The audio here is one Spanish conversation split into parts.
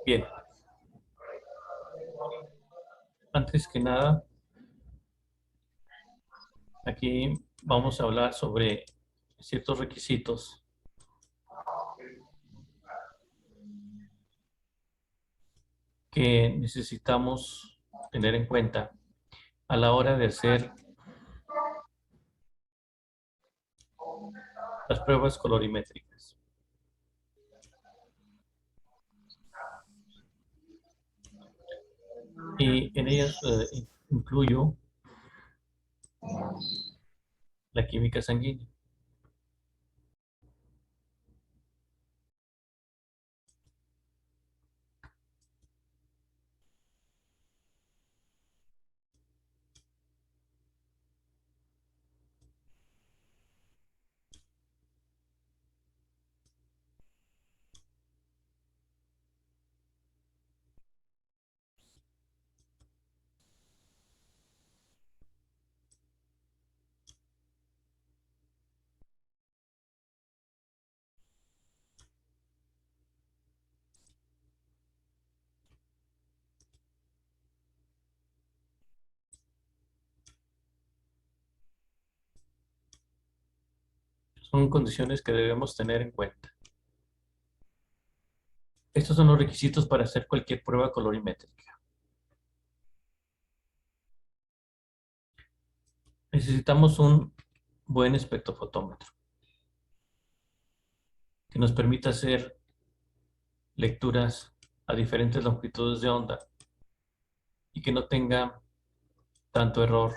Bien, antes que nada, aquí vamos a hablar sobre ciertos requisitos que necesitamos tener en cuenta a la hora de hacer las pruebas colorimétricas. Y en ellas incluyo la química sanguínea. Son condiciones que debemos tener en cuenta. Estos son los requisitos para hacer cualquier prueba colorimétrica. Necesitamos un buen espectrofotómetro que nos permita hacer lecturas a diferentes longitudes de onda y que no tenga tanto error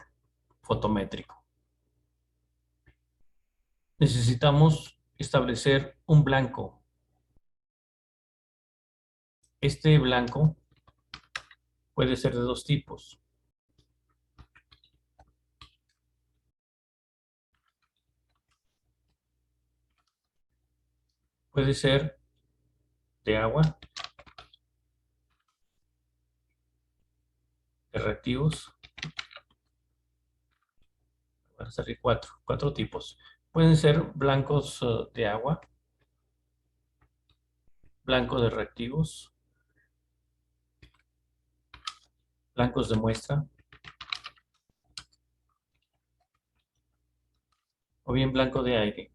fotométrico. Necesitamos establecer un blanco. Este blanco puede ser de dos tipos. Puede ser de agua, de reactivos. Van a salir cuatro tipos. Pueden ser blancos de agua, blanco de reactivos, blancos de muestra, o bien blanco de aire.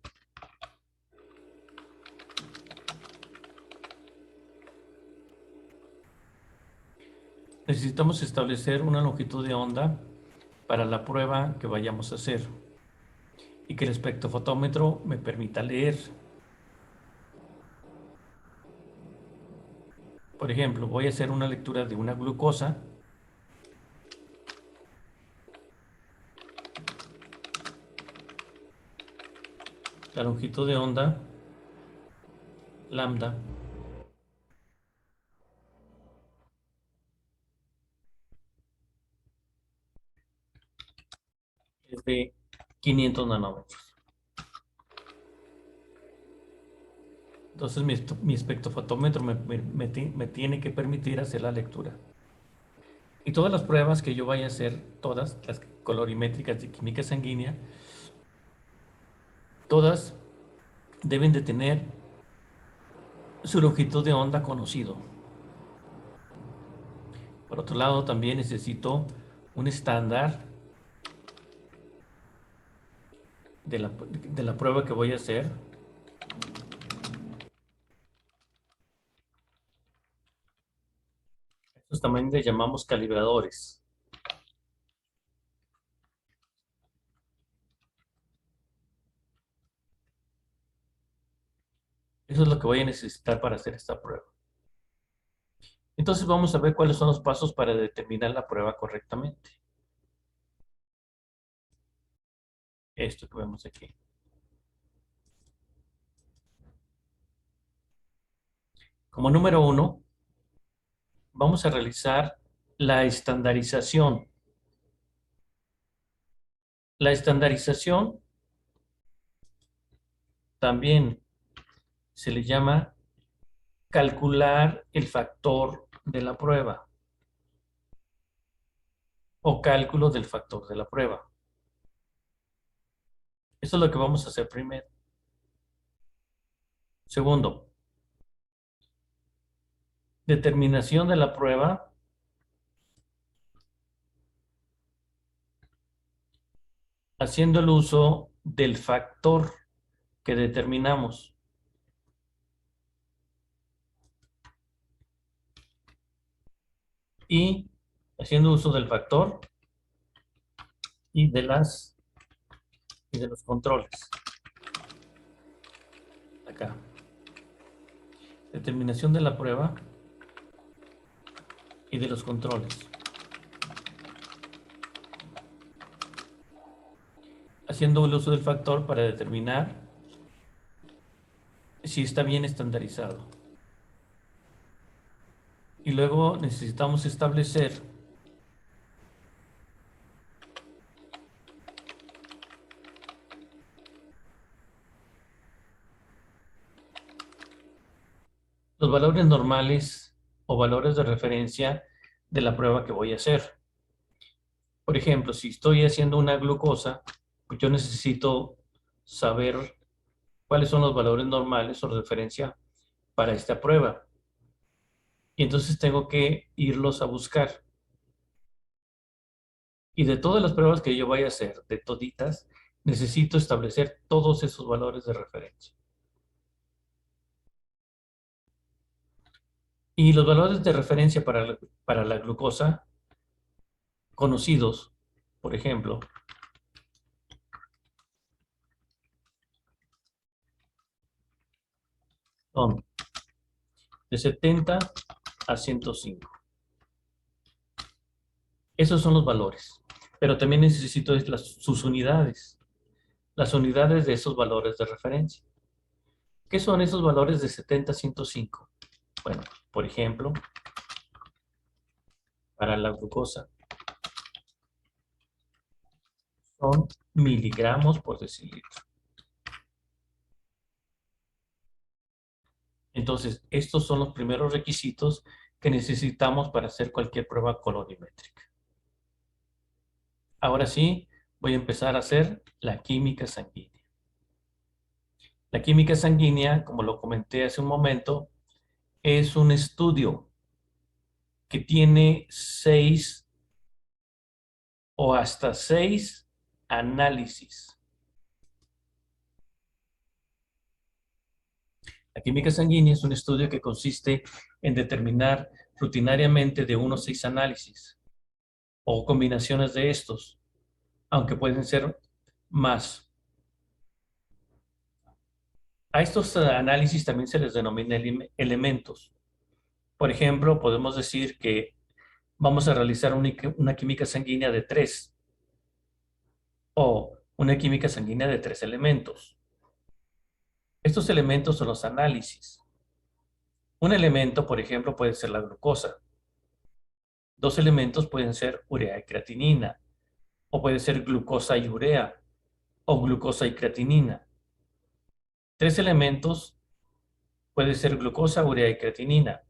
Necesitamos establecer una longitud de onda para la prueba que vayamos a hacer y que el espectrofotómetro me permita leer. Por ejemplo, voy a hacer una lectura de una glucosa. La longitud de onda, lambda, es de 500 nanómetros. Entonces mi espectrofotómetro me tiene que permitir hacer la lectura. Y todas las pruebas que yo vaya a hacer, todas las colorimétricas de química sanguínea, todas deben de tener su longitud de onda conocido. Por otro lado, también necesito un estándar de la prueba que voy a hacer. Estos también les llamamos calibradores. Eso es lo que voy a necesitar para hacer esta prueba. Entonces vamos a ver cuáles son los pasos para determinar la prueba correctamente. Esto que vemos aquí. Como número 1, vamos a realizar la estandarización. La estandarización también se le llama calcular el factor de la prueba o cálculo del factor de la prueba. Eso es lo que vamos a hacer primero. Segundo, Determinación de la prueba haciendo el uso del factor que determinamos. Y haciendo uso del factor y de los controles. Acá. Determinación de la prueba y de los controles. Haciendo el uso del factor para determinar si está bien estandarizado. Y luego necesitamos establecer los valores normales o valores de referencia de la prueba que voy a hacer. Por ejemplo, si estoy haciendo una glucosa, pues yo necesito saber cuáles son los valores normales o de referencia para esta prueba. Y entonces tengo que irlos a buscar. Y de todas las pruebas que yo vaya a hacer, de toditas, necesito establecer todos esos valores de referencia. Y los valores de referencia para la glucosa conocidos, por ejemplo, son de 70 a 105. Esos son los valores. Pero también necesito sus unidades, las unidades de esos valores de referencia. ¿Qué son esos valores de 70 a 105? Bueno, por ejemplo, para la glucosa son miligramos por decilitro. Entonces, estos son los primeros requisitos que necesitamos para hacer cualquier prueba colorimétrica. Ahora sí, voy a empezar a hacer la química sanguínea. La química sanguínea, como lo comenté hace un momento, es un estudio que tiene 6 o hasta 6 análisis. La química sanguínea es un estudio que consiste en determinar rutinariamente de 1 a 6 análisis o combinaciones de estos, aunque pueden ser más. A estos análisis también se les denomina elementos. Por ejemplo, podemos decir que vamos a realizar una química sanguínea de 3 o una química sanguínea de 3 elementos. Estos elementos son los análisis. Un elemento, por ejemplo, puede ser la glucosa. 2 elementos pueden ser urea y creatinina, o puede ser glucosa y urea, o glucosa y creatinina. 3 elementos puede ser glucosa, urea y creatinina.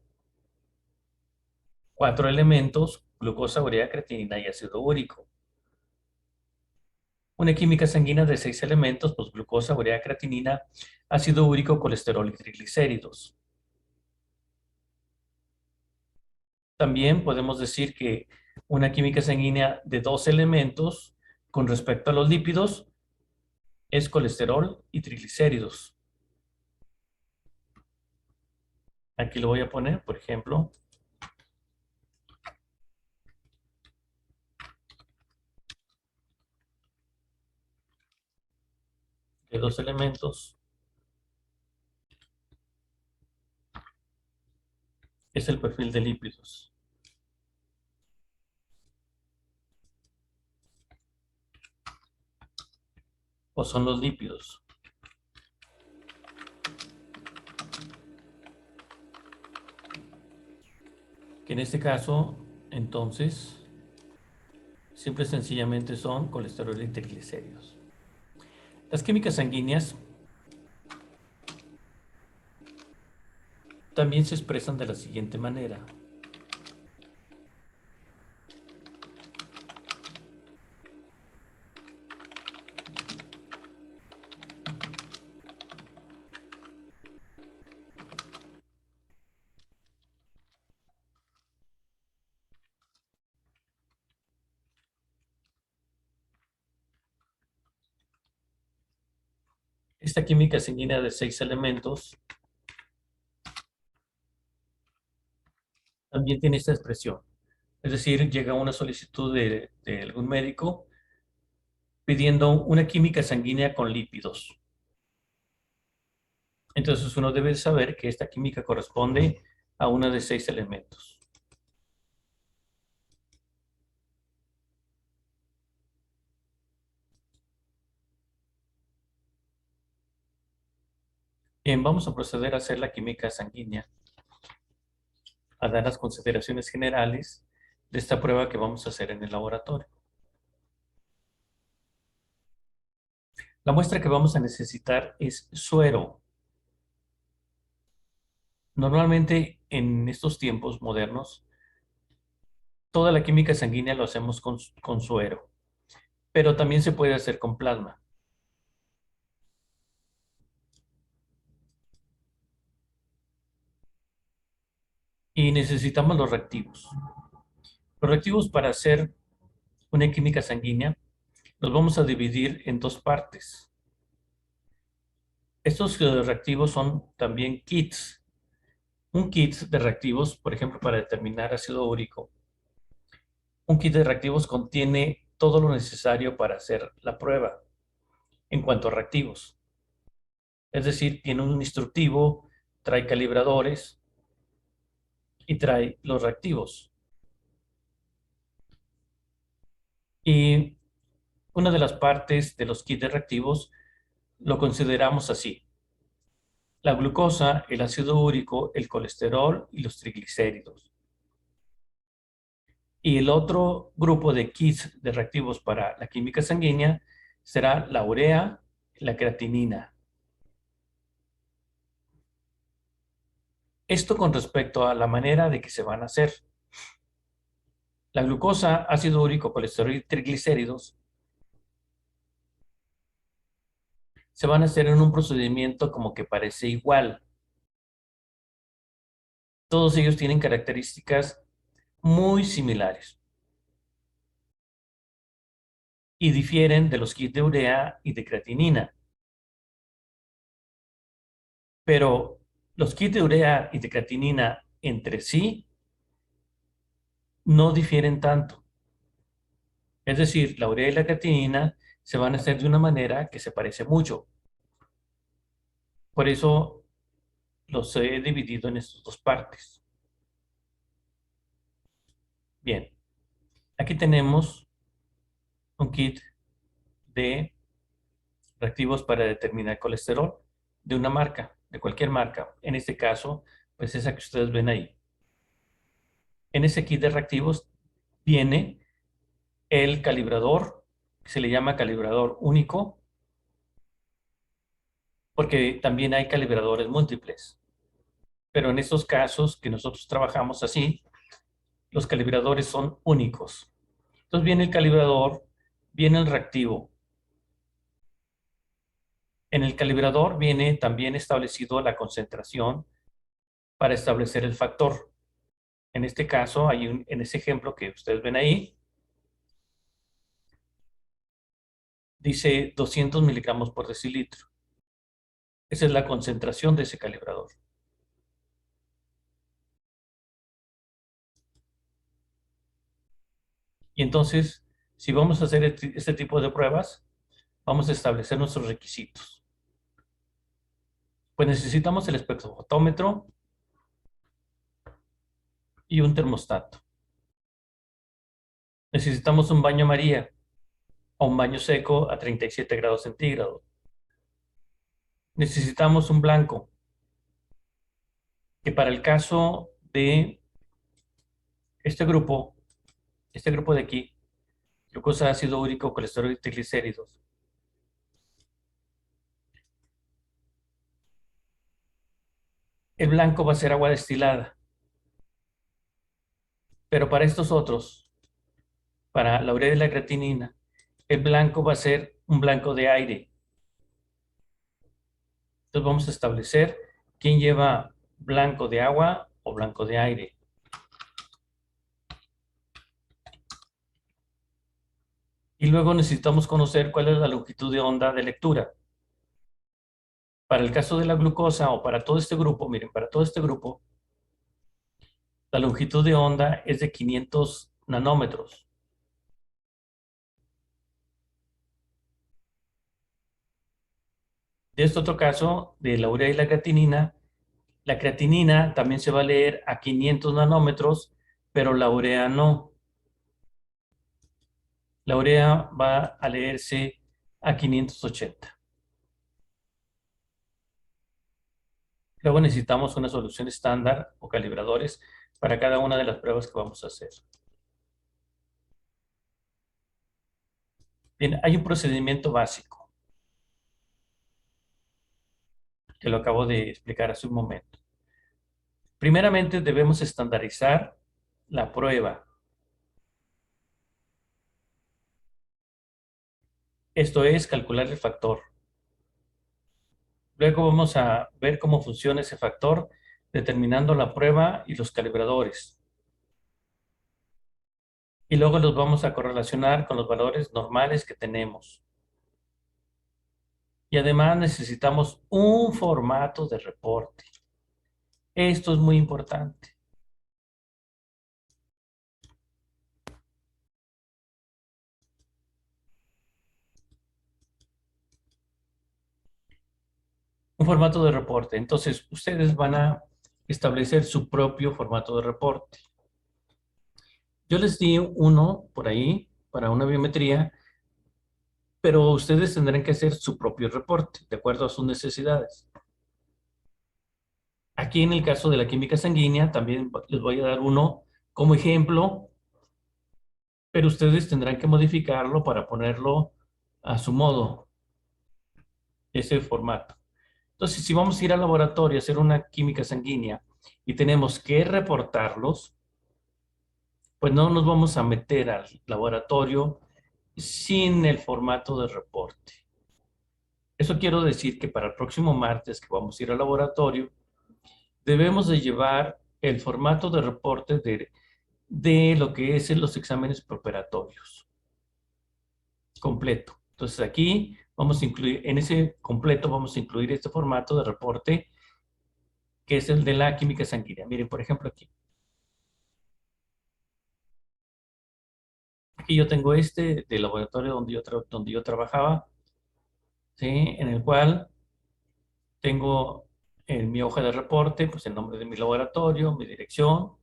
4 elementos, glucosa, urea, creatinina y ácido úrico. Una química sanguínea de 6 elementos, pues glucosa, urea, creatinina, ácido úrico, colesterol y triglicéridos. También podemos decir que una química sanguínea de 2 elementos con respecto a los lípidos es colesterol y triglicéridos. Aquí lo voy a poner, por ejemplo, de 2 elementos es el perfil de lípidos. O son los lípidos. Que en este caso, entonces, simple y sencillamente son colesterol y triglicéridos. Las químicas sanguíneas también se expresan de la siguiente manera. Esta química sanguínea de 6 elementos también tiene esta expresión. Es decir, llega una solicitud de algún médico pidiendo una química sanguínea con lípidos. Entonces uno debe saber que esta química corresponde a una de 6 elementos. Bien, vamos a proceder a hacer la química sanguínea, a dar las consideraciones generales de esta prueba que vamos a hacer en el laboratorio. La muestra que vamos a necesitar es suero. Normalmente en estos tiempos modernos, toda la química sanguínea lo hacemos con suero, pero también se puede hacer con plasma. Y necesitamos los reactivos. Los reactivos para hacer una química sanguínea los vamos a dividir en dos partes. Estos reactivos son también kits. Un kit de reactivos, por ejemplo, para determinar ácido úrico, un kit de reactivos contiene todo lo necesario para hacer la prueba en cuanto a reactivos. Es decir, tiene un instructivo, trae calibradores y trae los reactivos. Y una de las partes de los kits de reactivos lo consideramos así: la glucosa, el ácido úrico, el colesterol y los triglicéridos. Y el otro grupo de kits de reactivos para la química sanguínea será la urea, la creatinina. Esto con respecto a la manera de que se van a hacer. La glucosa, ácido úrico, colesterol y triglicéridos se van a hacer en un procedimiento como que parece igual. Todos ellos tienen características muy similares y difieren de los kits de urea y de creatinina. Pero los kits de urea y de creatinina entre sí no difieren tanto. Es decir, la urea y la creatinina se van a hacer de una manera que se parece mucho. Por eso los he dividido en estas dos partes. Bien, aquí tenemos un kit de reactivos para determinar colesterol de una marca, de cualquier marca. En este caso, pues esa que ustedes ven ahí. En ese kit de reactivos viene el calibrador, que se le llama calibrador único, porque también hay calibradores múltiples. Pero en estos casos que nosotros trabajamos así, los calibradores son únicos. Entonces viene el calibrador, viene el reactivo. En el calibrador viene también establecido la concentración para establecer el factor. En este caso, en ese ejemplo que ustedes ven ahí, dice 200 miligramos por decilitro. Esa es la concentración de ese calibrador. Y entonces, si vamos a hacer este tipo de pruebas, vamos a establecer nuestros requisitos. Pues necesitamos el espectrofotómetro y un termostato. Necesitamos un baño María o un baño seco a 37 grados centígrados. Necesitamos un blanco, que para el caso de este grupo de aquí, glucosa, ácido úrico, colesterol y triglicéridos, el blanco va a ser agua destilada. Pero para estos otros, para la urea y la creatinina, el blanco va a ser un blanco de aire. Entonces vamos a establecer quién lleva blanco de agua o blanco de aire. Y luego necesitamos conocer cuál es la longitud de onda de lectura. Para el caso de la glucosa o para todo este grupo, miren, para todo este grupo, la longitud de onda es de 500 nanómetros. De este otro caso, de la urea y la creatinina también se va a leer a 500 nanómetros, pero la urea no. La urea va a leerse a 580. Luego necesitamos una solución estándar o calibradores para cada una de las pruebas que vamos a hacer. Bien, hay un procedimiento básico que lo acabo de explicar hace un momento. Primeramente debemos estandarizar la prueba. Esto es calcular el factor. Luego vamos a ver cómo funciona ese factor determinando la prueba y los calibradores. Y luego los vamos a correlacionar con los valores normales que tenemos. Y además necesitamos un formato de reporte. Esto es muy importante. Un formato de reporte. Entonces, ustedes van a establecer su propio formato de reporte. Yo les di uno por ahí para una biometría, pero ustedes tendrán que hacer su propio reporte de acuerdo a sus necesidades. Aquí en el caso de la química sanguínea, también les voy a dar uno como ejemplo, pero ustedes tendrán que modificarlo para ponerlo a su modo, ese formato. Entonces, si vamos a ir al laboratorio a hacer una química sanguínea y tenemos que reportarlos, pues no nos vamos a meter al laboratorio sin el formato de reporte. Eso quiero decir que para el próximo martes que vamos a ir al laboratorio, debemos de llevar el formato de reporte de lo que es en los exámenes preparatorios, completo. Entonces aquí vamos a incluir, en ese completo vamos a incluir este formato de reporte que es el de la química sanguínea. Miren, por ejemplo, aquí yo tengo este del laboratorio donde yo trabajaba, ¿sí? En el cual tengo en mi hoja de reporte, pues el nombre de mi laboratorio, mi dirección,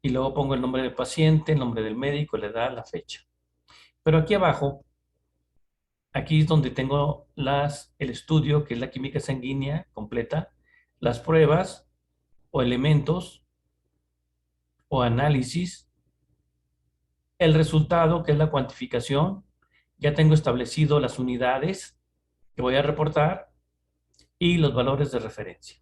y luego pongo el nombre del paciente, el nombre del médico, la edad, la fecha. Pero aquí abajo, aquí es donde tengo el estudio, que es la química sanguínea completa, las pruebas o elementos o análisis, el resultado, que es la cuantificación, ya tengo establecido las unidades que voy a reportar y los valores de referencia.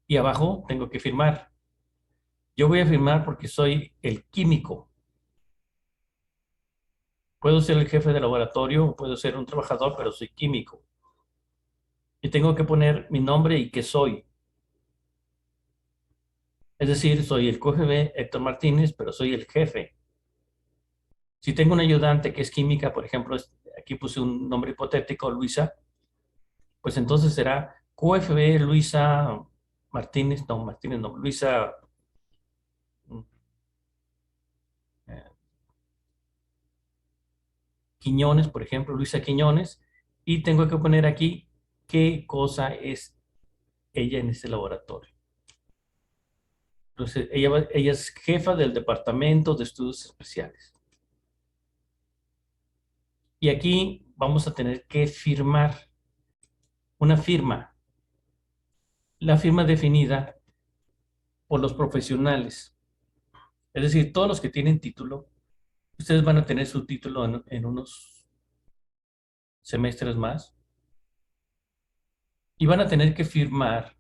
Y abajo tengo que firmar. Yo voy a firmar porque soy el químico. Puedo ser el jefe de laboratorio o puedo ser un trabajador, pero soy químico. Y tengo que poner mi nombre y qué soy. Es decir, soy el QGB Héctor Martínez, pero soy el jefe. Si tengo un ayudante que es química, por ejemplo, aquí puse un nombre hipotético, Luisa, pues entonces será QFB Luisa Martínez, no, Martínez no, Luisa eh, Quiñones, por ejemplo, Luisa Quiñones, y tengo que poner aquí qué cosa es ella en este laboratorio. Entonces, ella es jefa del Departamento de Estudios Especiales. Y aquí vamos a tener que firmar una firma, la firma definida por los profesionales. Es decir, todos los que tienen título, ustedes van a tener su título en unos semestres más y van a tener que firmar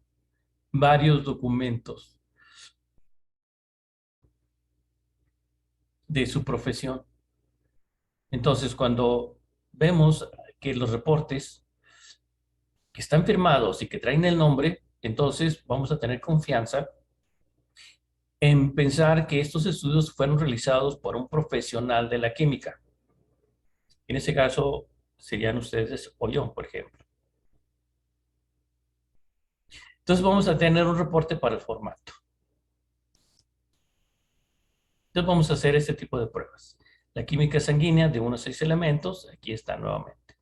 varios documentos de su profesión. Entonces, cuando vemos que los reportes que están firmados y que traen el nombre, entonces vamos a tener confianza en pensar que estos estudios fueron realizados por un profesional de la química. En ese caso, serían ustedes o yo, por ejemplo. Entonces vamos a tener un reporte para el formato. Entonces vamos a hacer este tipo de pruebas. La química sanguínea de unos 6 elementos, aquí está nuevamente.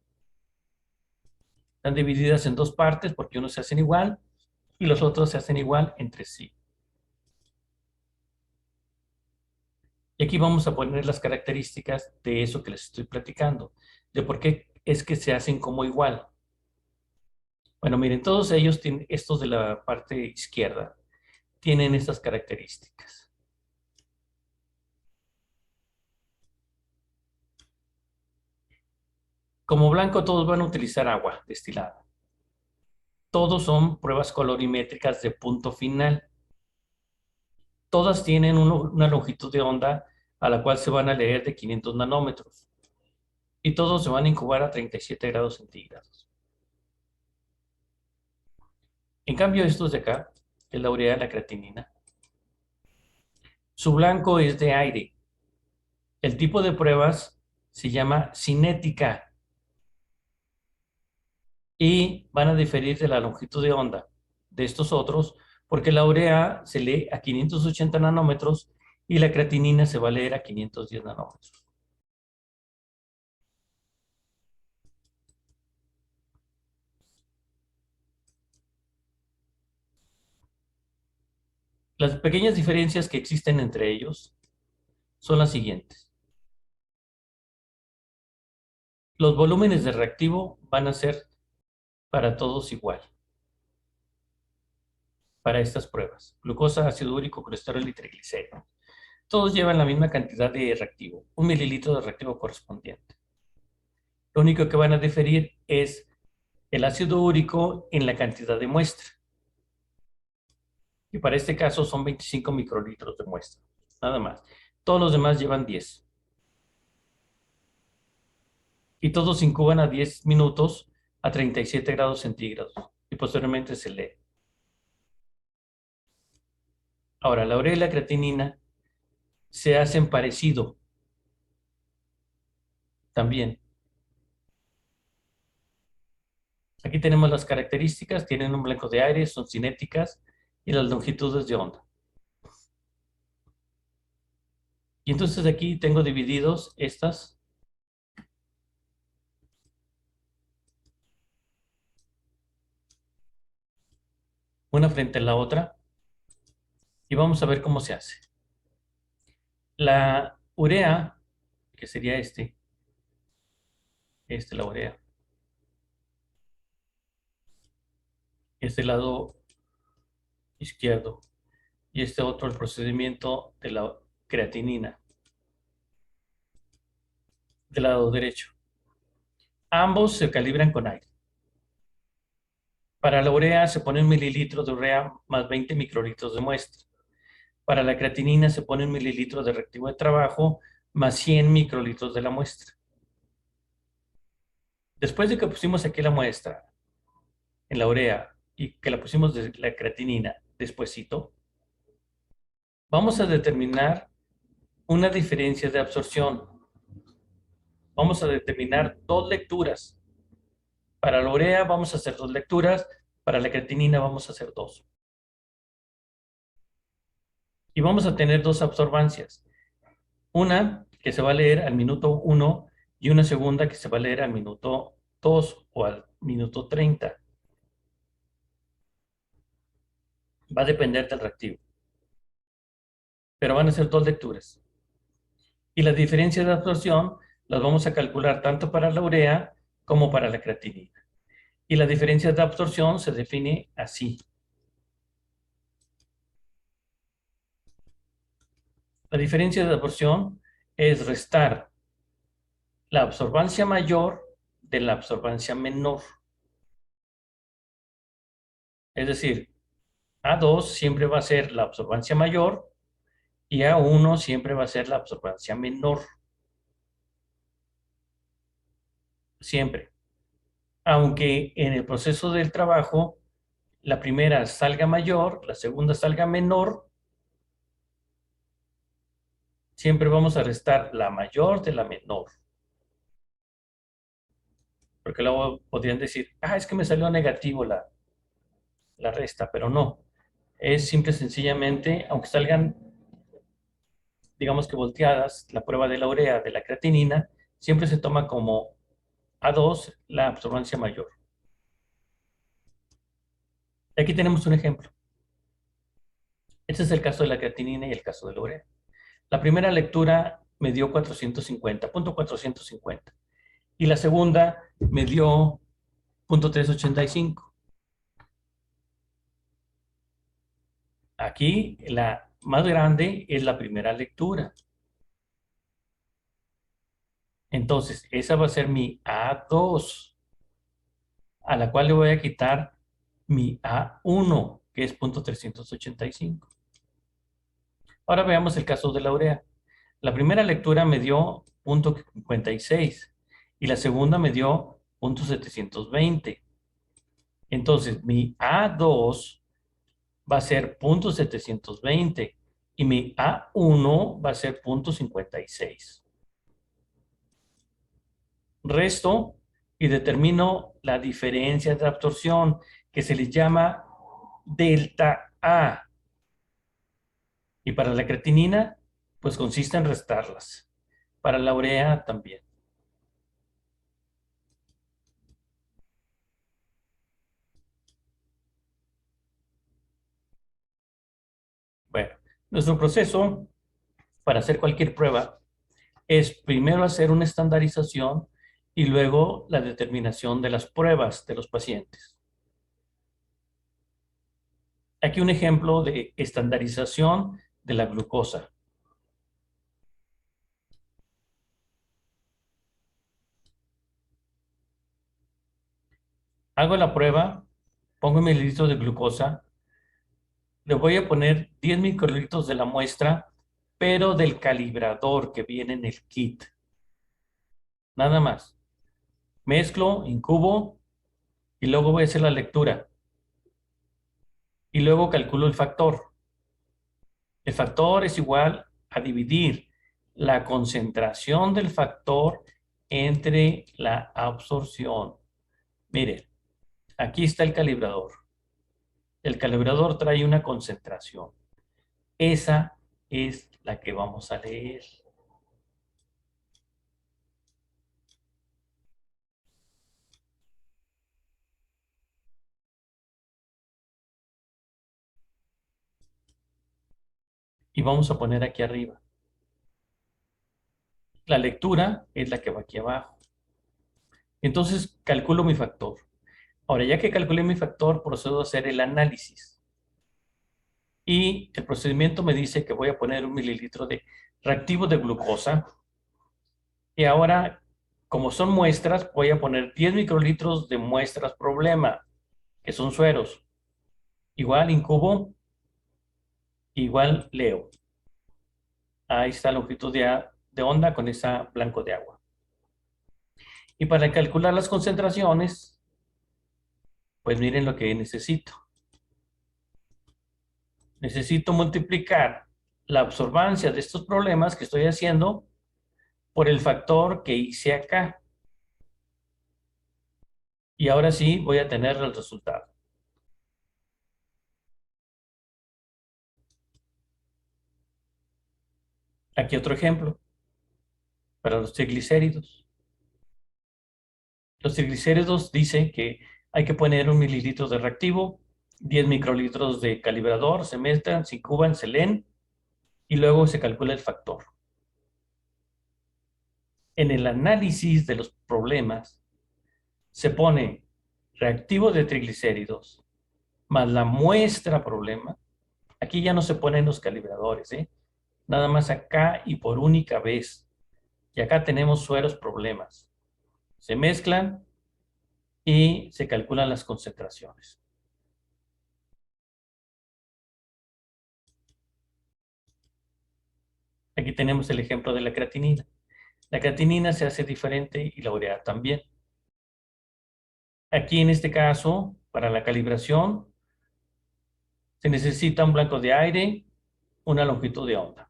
Están divididas en dos partes porque unos se hacen igual y los otros se hacen igual entre sí. Y aquí vamos a poner las características de eso que les estoy platicando, de por qué es que se hacen como igual. Bueno, miren, todos ellos tienen, estos de la parte izquierda, tienen estas características. Como blanco, todos van a utilizar agua destilada. Todos son pruebas colorimétricas de punto final. Todas tienen una longitud de onda a la cual se van a leer de 500 nanómetros. Y todos se van a incubar a 37 grados centígrados. En cambio, estos de acá, es la urea, la creatinina, su blanco es de aire. El tipo de pruebas se llama cinética y van a diferir de la longitud de onda de estos otros, porque la urea se lee a 580 nanómetros y la creatinina se va a leer a 510 nanómetros. Las pequeñas diferencias que existen entre ellos son las siguientes. Los volúmenes de reactivo van a ser para todos igual, para estas pruebas. Glucosa, ácido úrico, colesterol y triglicéridos. Todos llevan la misma cantidad de reactivo, 1 mililitro de reactivo correspondiente. Lo único que van a diferir es el ácido úrico en la cantidad de muestra. Y para este caso son 25 microlitros de muestra, nada más. Todos los demás llevan 10. Y todos se incuban a 10 minutos a 37 grados centígrados. Y posteriormente se lee. Ahora, la urea y la creatinina se hacen parecido también. Aquí tenemos las características, tienen un blanco de aire, son cinéticas y las longitudes de onda. Y entonces aquí tengo divididos estas. Una frente a la otra. Y vamos a ver cómo se hace. La urea, que sería la urea. Este lado izquierdo. Y este otro, el procedimiento de la creatinina, del lado derecho. Ambos se calibran con aire. Para la urea se pone 1 mililitro de urea más 20 microlitros de muestra. Para la creatinina se pone 1 mililitro de reactivo de trabajo más 100 microlitros de la muestra. Después de que pusimos aquí la muestra en la urea y que la pusimos de la creatinina despuesito, vamos a determinar una diferencia de absorción. Vamos a determinar dos lecturas. Para la urea vamos a hacer dos lecturas, para la creatinina vamos a hacer dos. Y vamos a tener dos absorbancias. Una que se va a leer al minuto 1 y una segunda que se va a leer al minuto 2 o al minuto 30. Va a depender del reactivo. Pero van a ser dos lecturas. Y las diferencias de absorción las vamos a calcular tanto para la urea como para la creatinina. Y la diferencia de absorción se define así. La diferencia de absorción es restar la absorbancia mayor de la absorbancia menor. Es decir, A2 siempre va a ser la absorbancia mayor y A1 siempre va a ser la absorbancia menor. Siempre. Aunque en el proceso del trabajo, la primera salga mayor, la segunda salga menor, siempre vamos a restar la mayor de la menor. Porque luego podrían decir, es que me salió negativo la resta, pero no. Es simple y sencillamente, aunque salgan, digamos que volteadas, la prueba de la urea de la creatinina, siempre se toma como A2 la absorbancia mayor. Aquí tenemos un ejemplo. Este es el caso de la creatinina y el caso de la urea. La primera lectura me dio 450, punto 450. Y la segunda me dio punto 385. Aquí la más grande es la primera lectura. Entonces, esa va a ser mi A2, a la cual le voy a quitar mi A1, que es punto 385. Ahora veamos el caso de la urea. La primera lectura me dio punto 56 y la segunda me dio punto 720. Entonces, mi A2 va a ser punto 720 y mi A1 va a ser punto 56. Resto y determino la diferencia de absorción que se le llama delta A. Y para la creatinina, pues consiste en restarlas. Para la urea también. Bueno, nuestro proceso para hacer cualquier prueba es primero hacer una estandarización y luego la determinación de las pruebas de los pacientes. Aquí un ejemplo de estandarización de la glucosa. Hago la prueba, pongo mi mililitro de glucosa, le voy a poner 10 microlitros de la muestra, pero del calibrador que viene en el kit. Nada más. Mezclo, incubo y luego voy a hacer la lectura. Y luego calculo el factor. El factor es igual a dividir la concentración del factor entre la absorción. Miren, aquí está el calibrador. El calibrador trae una concentración. Esa es la que vamos a leer. Y vamos a poner aquí arriba. La lectura es la que va aquí abajo. Entonces calculo mi factor. Ahora, ya que calculé mi factor, procedo a hacer el análisis. Y el procedimiento me dice que voy a poner 1 mililitro de reactivo de glucosa. Y ahora, como son muestras, voy a poner 10 microlitros de muestras problema, que son sueros. Igual incubo, igual leo. Ahí está la longitud de onda con esa blanco de agua. Y para calcular las concentraciones, pues miren lo que necesito. Necesito multiplicar la absorbancia de estos problemas que estoy haciendo por el factor que hice acá. Y ahora sí voy a tener el resultado. Aquí otro ejemplo para los triglicéridos. Los triglicéridos dicen que hay que poner 1 mililitro de reactivo, 10 microlitros de calibrador, se mezclan, se incuban, se leen y luego se calcula el factor. En el análisis de los problemas se pone reactivo de triglicéridos más la muestra problema. Aquí ya no se ponen los calibradores, ¿eh? Nada más acá y por única vez. Y acá tenemos sueros problemas. Se mezclan y se calculan las concentraciones. Aquí tenemos el ejemplo de la creatinina. La creatinina se hace diferente y la urea también. Aquí en este caso, para la calibración, se necesita un blanco de aire, una longitud de onda.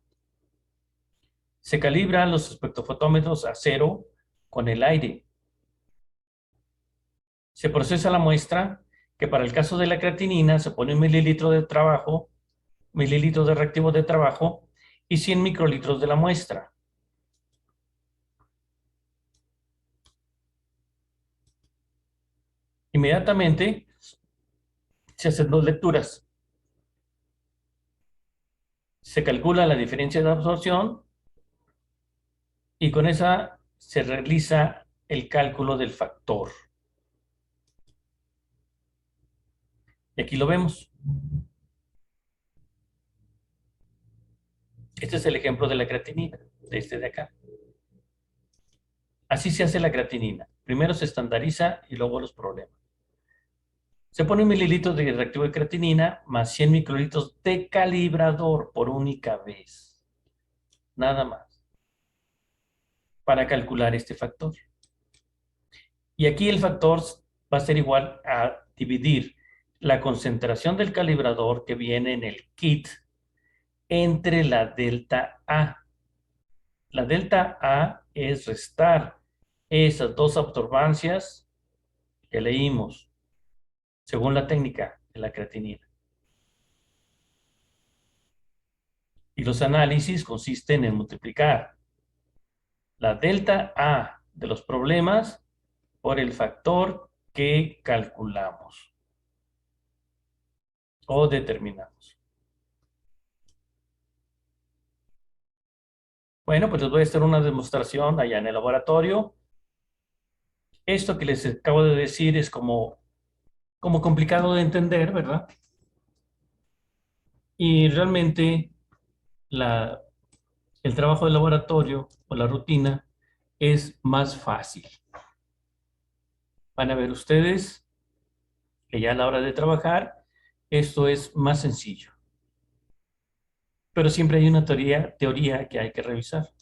Se calibran los espectrofotómetros a cero con el aire. Se procesa la muestra, que para el caso de la creatinina se pone 1 mililitro de trabajo, mililitros de reactivo de trabajo y 100 microlitros de la muestra. Inmediatamente se hacen 2 lecturas. Se calcula la diferencia de absorción y con esa se realiza el cálculo del factor. Y aquí lo vemos. Este es el ejemplo de la creatinina, de este de acá. Así se hace la creatinina. Primero se estandariza y luego los problemas. Se pone 1 mililitro de reactivo de creatinina más 100 microlitros de calibrador por única vez. Nada más. Para calcular este factor. Y aquí el factor va a ser igual a dividir la concentración del calibrador que viene en el kit entre la delta A. La delta A es restar esas dos absorbancias que leímos, según la técnica de la creatinina. Y los análisis consisten en multiplicar la delta A de los problemas por el factor que calculamos o determinamos. Bueno, pues les voy a hacer una demostración allá en el laboratorio. Esto que les acabo de decir es como complicado de entender, ¿verdad? Y realmente el trabajo de laboratorio o la rutina es más fácil. Van a ver ustedes que ya a la hora de trabajar esto es más sencillo. Pero siempre hay una teoría que hay que revisar.